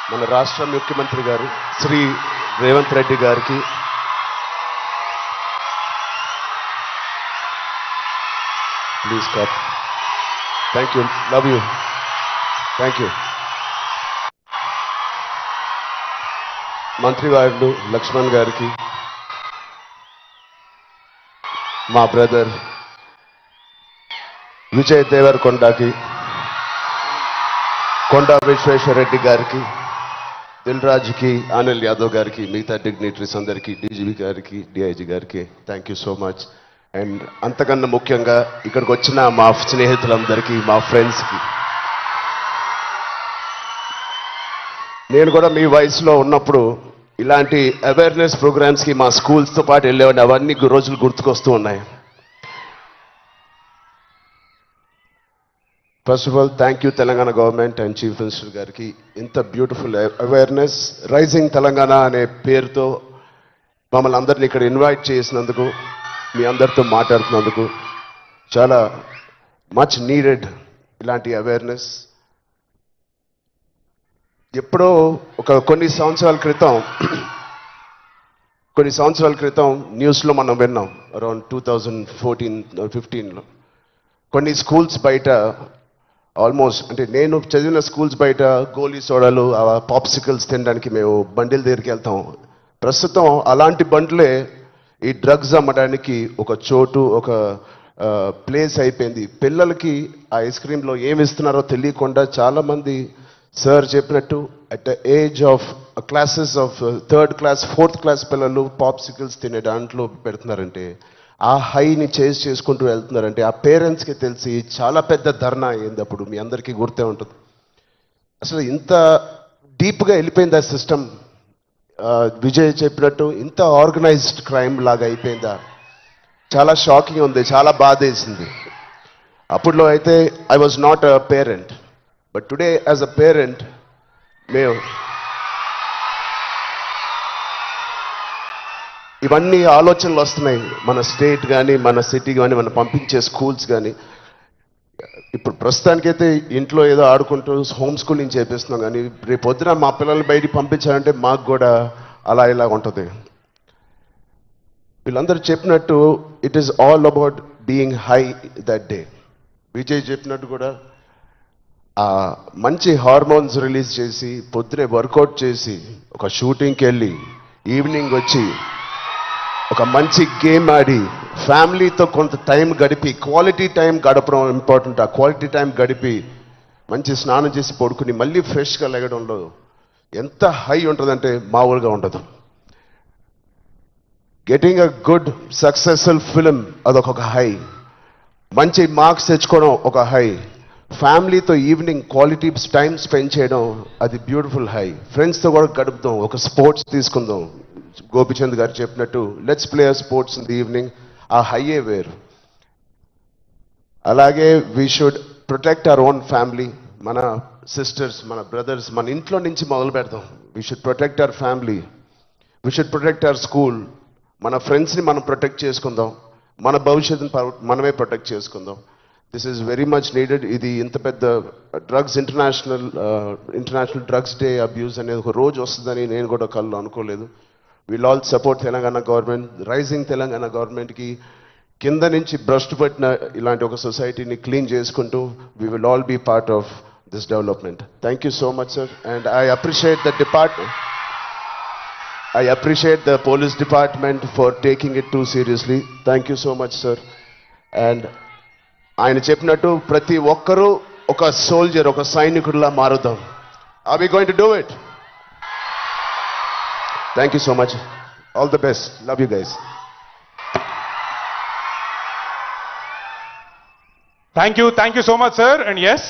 మన రాష్ట్ర ముఖ్యమంత్రి గారు శ్రీ రేవంత్ రెడ్డి గారికి, please cup. Thank you, love you, thank you. మంత్రివారులు లక్ష్మణ్ గారికి, మా బ్రదర్ విజయ్ దేవరకొండకి, కొండా విశ్వేశ్వర రెడ్డి గారికి, దిల్ రాజుకి, అనిల్ యాదవ్ గారికి, మిగతా డిగ్నిటరీస్ అందరికీ, డీజీపీ గారికి, డిఐజీ గారికి thank you so much. And అంతకన్నా ముఖ్యంగా ఇక్కడికి వచ్చిన మా స్నేహితులందరికీ, మా ఫ్రెండ్స్కి, నేను కూడా మీ వయసులో ఉన్నప్పుడు ఇలాంటి అవేర్నెస్ ప్రోగ్రామ్స్కి మా స్కూల్స్తో పాటు వెళ్ళేవాడిని. అవన్నీ రోజులు గుర్తుకొస్తూ ఉన్నాయి. First of all thank you Telangana government and chief minister గారికి. ఇంత బ్యూటిఫుల్ అవేర్నెస్ రైజింగ్ తెలంగాణ అనే పేరుతో మమ్మల్ని అందరినీ ఇక్కడ ఇన్వైట్ చేసినందుకు, మీ అందరితో మాట్లాడుతున్నందుకు చాలా మచ్ నీడెడ్ ఇలాంటి అవేర్నెస్. ఎప్పుడో కొన్ని సంవత్సరాల క్రితం న్యూస్లో మనం విన్నాం, అరౌండ్ 2014-15లో కొన్ని స్కూల్స్ బయట ఆల్మోస్ట్, అంటే నేను చదివిన స్కూల్స్ బయట గోలీ సోడాలు, పాప్సికల్స్ తినడానికి మేము బండిల దగ్గరికి వెళ్తాం. ప్రస్తుతం అలాంటి బండ్లే ఈ డ్రగ్స్ అమ్మడానికి ఒక చోటు, ఒక ప్లేస్ అయిపోయింది. పిల్లలకి ఆ ఐస్ క్రీమ్లో ఏమి ఇస్తున్నారో తెలియకుండా చాలామంది సార్ చెప్పినట్టు at the age of classes of 3rd class 4th class పిల్లలు పాప్సికల్స్ తినే దాంట్లో పెడుతున్నారంటే, ఆ హైని చేజ్ చేసుకుంటూ వెళ్తున్నారంటే ఆ పేరెంట్స్కి తెలిసి చాలా పెద్ద ధర్నా అయింది. అప్పుడు మీ అందరికీ గుర్తే ఉంటుంది. అసలు ఇంత డీప్గా వెళ్ళిపోయింది ఆ సిస్టమ్. విజయ్ చెప్పినట్టు ఇంత ఆర్గనైజ్డ్ క్రైమ్ లాగా అయిపోయిందా? చాలా షాకింగ్ ఉంది, చాలా బాధ వేసింది. అప్పుడులో అయితే I was not a parent, but today as a parent మేము ఇవన్నీ ఆలోచనలు వస్తున్నాయి. మన స్టేట్ కానీ, మన సిటీ కానీ, మనం పంపించే స్కూల్స్ కానీ. ఇప్పుడు ప్రస్తుతానికైతే ఇంట్లో ఏదో ఆడుకుంటూ హోమ్ స్కూలింగ్ చేపిస్తున్నాం, కానీ రేపు పొద్దున మా పిల్లల్ని బయటికి పంపించాలంటే మాకు కూడా అలా ఇలా ఉంటుంది. వీళ్ళందరూ చెప్పినట్టు it is all about being high that day. Vijay చెప్పినట్టు కూడా మంచి హార్మోన్స్ రిలీజ్ చేసి, పొద్దునే వర్కౌట్ చేసి, ఒక షూటింగ్కి వెళ్ళి ఈవినింగ్ వచ్చి ఒక మంచి గేమ్ ఆడి, ఫ్యామిలీతో కొంత టైం గడిపి, క్వాలిటీ టైం గడపడం ఇంపార్టెంట్. ఆ క్వాలిటీ టైం గడిపి మంచి స్నానం చేసి పడుకుని మళ్ళీ ఫ్రెష్గా లెగడంలో ఎంత హై ఉంటుందంటే మామూలుగా ఉండదు. Getting a good successful film అదొక హై, మంచి మార్క్స్ తెచ్చుకోవడం ఒక హై, ఫ్యామిలీతో ఈవినింగ్ క్వాలిటీ టైం స్పెండ్ చేయడం అది బ్యూటిఫుల్ హై, ఫ్రెండ్స్తో కూడా గడుపుదాం, ఒక స్పోర్ట్స్ తీసుకుందాం. గోపిచంద్ గారు చెప్పినట్టు let's play sports in the evening, ఆ హైయే వేరు. అలాగే we should protect our own family, మన సిస్టర్స్, మన బ్రదర్స్, మన ఇంట్లో నుంచి మొదలు పెడదాం. We should protect our family, we should protect our school, మన ఫ్రెండ్స్ని మనం ప్రొటెక్ట్ చేసుకుందాం, మన భవిష్యత్తుని మనమే ప్రొటెక్ట్ చేసుకుందాం. This is very much needed. ఇది ఇంత పెద్ద drugs international drugs day abuse అనేది ఒక రోజు వస్తుందని నేను కూడా కళ్ళు అనుకోలేదు. Will all support Telangana government, rising Telangana గవర్నమెంట్కి కింద నుంచి భ్రష్టు పట్టిన ఇలాంటి ఒక సొసైటీని క్లీన్ చేసుకుంటూ we will all be part of this development. Thank you so much sir. And I appreciate the police department for taking it too seriously. Thank you so much sir. And ఆయన చెప్పినట్టు ప్రతి ఒక్కరూ ఒక soldier, ఒక సైనికుడిలా మారుదాం. Are we going to do it? Thank you so much. All the best. Love you guys. Thank you so much sir. And yes,